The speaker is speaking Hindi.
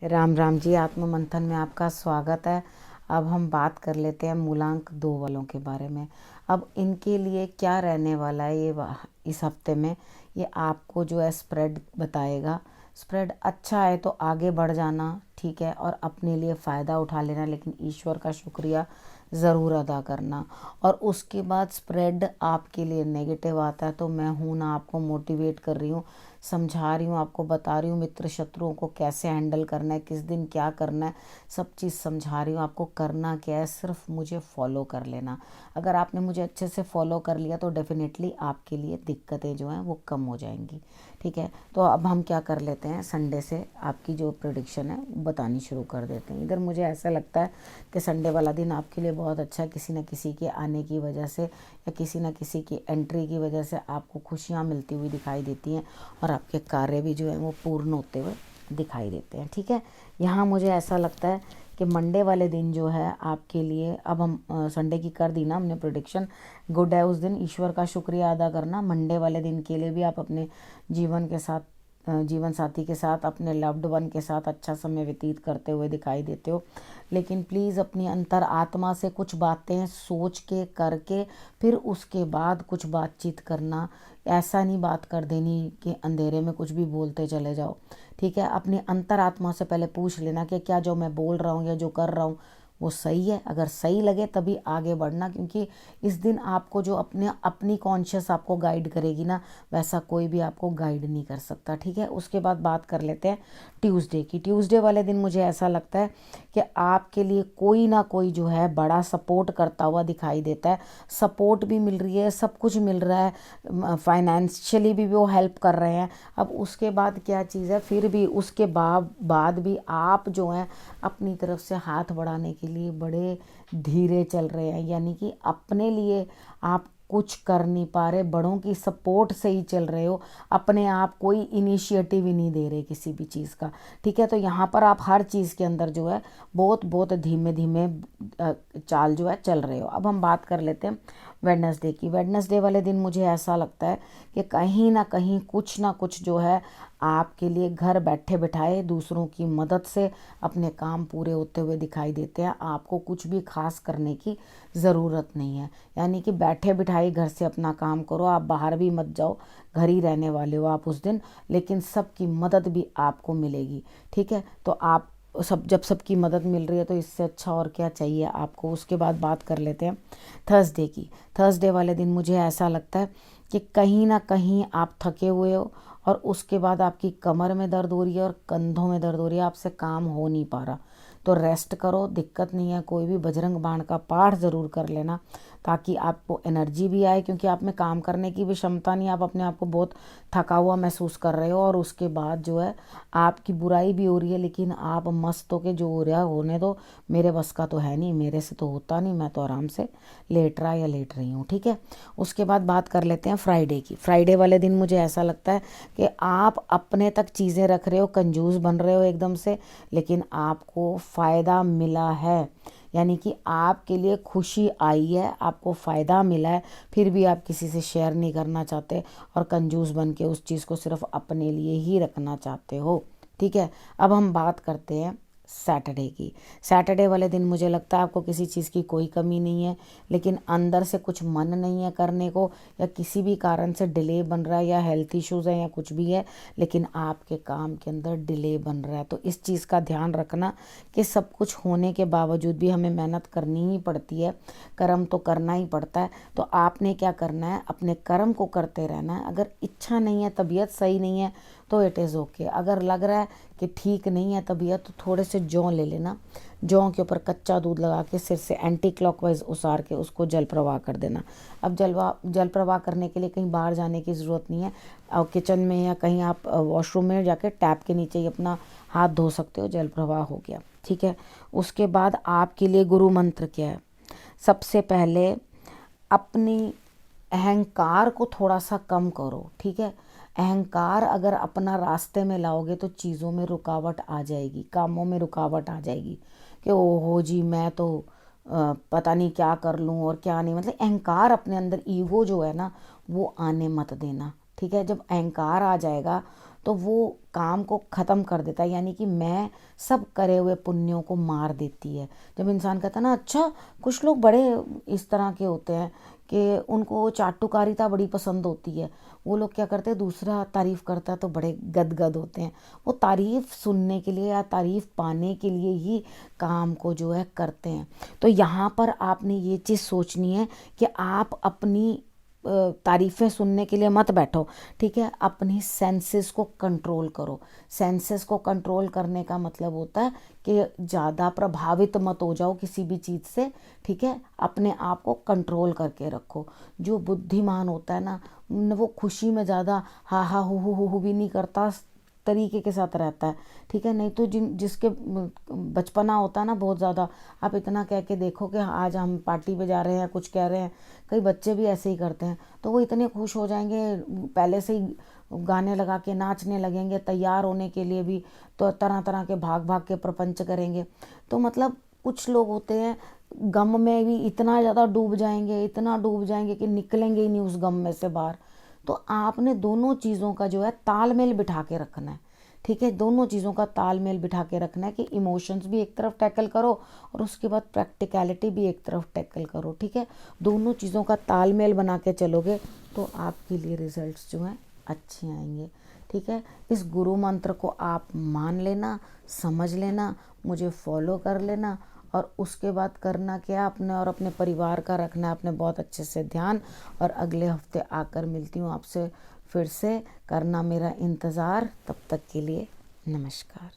राम राम जी। आत्म मंथन में आपका स्वागत है। अब हम बात कर लेते हैं मूलांक 2 वालों के बारे में। अब इनके लिए क्या रहने वाला है ये इस हफ्ते में, ये आपको जो है स्प्रेड बताएगा। स्प्रेड अच्छा है तो आगे बढ़ जाना, ठीक है, और अपने लिए फ़ायदा उठा लेना, लेकिन ईश्वर का शुक्रिया ज़रूर अदा करना। और उसके बाद स्प्रेड आपके लिए नेगेटिव आता है तो मैं हूँ ना, आपको मोटिवेट कर रही हूँ, समझा रही हूँ, आपको बता रही हूँ मित्र शत्रुओं को कैसे हैंडल करना है, किस दिन क्या करना है, सब चीज़ समझा रही हूँ आपको। करना क्या है, सिर्फ मुझे फॉलो कर लेना। अगर आपने मुझे अच्छे से फॉलो कर लिया तो डेफिनेटली आपके लिए दिक्कतें जो हैं वो कम हो जाएंगी, ठीक है। तो अब हम क्या कर लेते हैं, संडे से आपकी जो प्रेडिक्शन है वो बतानी शुरू कर देते हैं। इधर मुझे ऐसा लगता है कि संडे वाला दिन आपके लिए बहुत अच्छा है। किसी न किसी के आने की वजह से या किसी न किसी की एंट्री की वजह से आपको खुशियाँ मिलती हुई दिखाई देती हैं और आपके कार्य भी जो है वो पूर्ण होते हुए दिखाई देते हैं, ठीक है। यहाँ मुझे ऐसा लगता है कि मंडे वाले दिन जो है आपके लिए, अब हम संडे की कर दी ना हमने प्रोडिक्शन, गुड है उस दिन ईश्वर का शुक्रिया अदा करना। मंडे वाले दिन के लिए भी आप अपने जीवन के साथ, जीवन साथी के साथ, अपने लव्ड वन के साथ अच्छा समय व्यतीत करते हुए दिखाई देते हो। लेकिन प्लीज़ अपनी अंतर आत्मा से कुछ बातें सोच के करके फिर उसके बाद कुछ बातचीत करना। ऐसा नहीं बात कर देनी कि अंधेरे में कुछ भी बोलते चले जाओ, ठीक है। अपनी अंतर आत्मा से पहले पूछ लेना कि क्या जो मैं बोल रहा हूँ या जो कर रहा हूँ वो सही है। अगर सही लगे तभी आगे बढ़ना, क्योंकि इस दिन आपको जो अपनी कॉन्शियस आपको गाइड करेगी ना, वैसा कोई भी आपको गाइड नहीं कर सकता, ठीक है। उसके बाद बात कर लेते हैं ट्यूसडे की। ट्यूसडे वाले दिन मुझे ऐसा लगता है कि आपके लिए कोई ना कोई जो है बड़ा सपोर्ट करता हुआ दिखाई देता है। सपोर्ट भी मिल रही है, सब कुछ मिल रहा है, फाइनेंशियली भी वो हेल्प कर रहे हैं। अब उसके बाद क्या चीज़ है, फिर भी उसके बाद भी आप जो हैं अपनी तरफ से हाथ बढ़ाने के लिए बड़े धीरे चल रहे हैं, यानी कि अपने लिए आप कुछ कर नहीं पा रहे, बड़ों की सपोर्ट से ही चल रहे हो, अपने आप कोई इनिशिएटिव ही नहीं दे रहे किसी भी चीज़ का, ठीक है। तो यहाँ पर आप हर चीज़ के अंदर जो है बहुत बहुत धीमे धीमे चाल जो है चल रहे हो। अब हम बात कर लेते हैं वेडनेसडे की। वेडनेसडे वाले दिन मुझे ऐसा लगता है कि कहीं ना कुछ जो है आपके लिए घर बैठे बिठाए दूसरों की मदद से अपने काम पूरे होते हुए दिखाई देते हैं। आपको कुछ भी खास करने की ज़रूरत नहीं है, यानी कि बैठे बिठाए घर से अपना काम करो, आप बाहर भी मत जाओ, घर ही रहने वाले हो आप उस दिन, लेकिन सबकी मदद भी आपको मिलेगी, ठीक है। तो आप जब सबकी मदद मिल रही है तो इससे अच्छा और क्या चाहिए आपको। उसके बाद बात कर लेते हैं थर्सडे की। थर्सडे वाले दिन मुझे ऐसा लगता है कि कहीं ना कहीं आप थके हुए हो और उसके बाद आपकी कमर में दर्द हो रही है और कंधों में दर्द हो रही है, आपसे काम हो नहीं पा रहा, तो रेस्ट करो, दिक्कत नहीं है। कोई भी बजरंग बाण का पाठ ज़रूर कर लेना ताकि आपको एनर्जी भी आए, क्योंकि आप में काम करने की भी क्षमता नहीं, आप अपने आप को बहुत थका हुआ महसूस कर रहे हो। और उसके बाद जो है आपकी बुराई भी हो रही है, लेकिन आप मस्त हो के जो हो रहा होने दो, मेरे बस का तो है नहीं, मेरे से तो होता नहीं, मैं तो आराम से लेट रहा या लेट रही हूँ, ठीक है। उसके बाद बात कर लेते हैं फ्राइडे की। फ्राइडे वाले दिन मुझे ऐसा लगता है कि आप अपने तक चीज़ें रख रहे हो, कंजूस बन रहे हो एकदम से, लेकिन आपको फ़ायदा मिला है, यानी कि आपके लिए खुशी आई है, आपको फ़ायदा मिला है, फिर भी आप किसी से शेयर नहीं करना चाहते और कंजूस बन के उस चीज़ को सिर्फ अपने लिए ही रखना चाहते हो, ठीक है। अब हम बात करते हैं सैटरडे की। सैटरडे वाले दिन मुझे लगता है आपको किसी चीज़ की कोई कमी नहीं है, लेकिन अंदर से कुछ मन नहीं है करने को, या किसी भी कारण से डिले बन रहा है, या हेल्थ इश्यूज़ है या कुछ भी है, लेकिन आपके काम के अंदर डिले बन रहा है। तो इस चीज़ का ध्यान रखना कि सब कुछ होने के बावजूद भी हमें मेहनत करनी ही पड़ती है, कर्म तो करना ही पड़ता है। तो आपने क्या करना है, अपने कर्म को करते रहना है। अगर इच्छा नहीं है, तबीयत सही नहीं है तो इट इज़ ओके। अगर लग रहा है कि ठीक नहीं है तबीयत, तो थोड़े से जौ ले लेना, जौ के ऊपर कच्चा दूध लगा के सिर से एंटी क्लॉकवाइज उसार के उसको जल प्रवाह कर देना। अब जल प्रवाह करने के लिए कहीं बाहर जाने की ज़रूरत नहीं है, और किचन में या कहीं आप वॉशरूम में जाके टैप के नीचे ही अपना हाथ धो सकते हो, जल प्रवाह हो गया, ठीक है। उसके बाद आपके लिए गुरु मंत्र क्या है, सबसे पहले अपनी अहंकार को थोड़ा सा कम करो, ठीक है। अहंकार अगर अपना रास्ते में लाओगे तो चीज़ों में रुकावट आ जाएगी, कामों में रुकावट आ जाएगी कि ओहो जी मैं तो पता नहीं क्या कर लूँ और क्या नहीं, मतलब अहंकार अपने अंदर, ईगो जो है ना वो आने मत देना, ठीक है। जब अहंकार आ जाएगा तो वो काम को ख़त्म कर देता है, यानी कि मैं सब करे हुए पुण्यों को मार देती है। जब इंसान कहता है ना, अच्छा कुछ लोग बड़े इस तरह के होते हैं कि उनको चाटुकारिता बड़ी पसंद होती है, वो लोग क्या करते हैं, दूसरा तारीफ़ करता है तो बड़े गदगद होते हैं। वो तारीफ़ सुनने के लिए या तारीफ़ पाने के लिए ही काम को जो है करते हैं। तो यहाँ पर आपने ये चीज़ सोचनी है कि आप अपनी तारीफ़ें सुनने के लिए मत बैठो, ठीक है। अपनी सेंसेस को कंट्रोल करो। सेंसेस को कंट्रोल करने का मतलब होता है कि ज़्यादा प्रभावित मत हो जाओ किसी भी चीज़ से, ठीक है। अपने आप को कंट्रोल करके रखो। जो बुद्धिमान होता है ना, वो खुशी में ज़्यादा हा हा हु भी नहीं करता, तरीके के साथ रहता है, ठीक है। नहीं तो जिसके बचपना होता है ना बहुत ज़्यादा, आप इतना कह के देखो कि आज हम पार्टी पे जा रहे हैं, कुछ कह रहे हैं, कई बच्चे भी ऐसे ही करते हैं, तो वो इतने खुश हो जाएंगे, पहले से ही गाने लगा के नाचने लगेंगे, तैयार होने के लिए भी तो तरह तरह के भाग भाग के प्रपंच करेंगे। तो मतलब कुछ लोग होते हैं गम में भी इतना ज़्यादा डूब जाएंगे, इतना डूब जाएंगे कि निकलेंगे ही नहीं उस गम में से बाहर। तो आपने दोनों चीज़ों का जो है तालमेल बिठा के रखना है, ठीक है। दोनों चीज़ों का तालमेल बिठा के रखना है कि इमोशंस भी एक तरफ टैकल करो और उसके बाद प्रैक्टिकलिटी भी एक तरफ टैकल करो, ठीक है। दोनों चीज़ों का तालमेल बना के चलोगे तो आपके लिए रिजल्ट्स जो हैं अच्छे आएंगे, ठीक है। इस गुरु मंत्र को आप मान लेना, समझ लेना, मुझे फॉलो कर लेना, और उसके बाद करना क्या, अपने और अपने परिवार का रखना है अपने बहुत अच्छे से ध्यान। और अगले हफ्ते आकर मिलती हूँ आपसे फिर से, करना मेरा इंतज़ार। तब तक के लिए नमस्कार।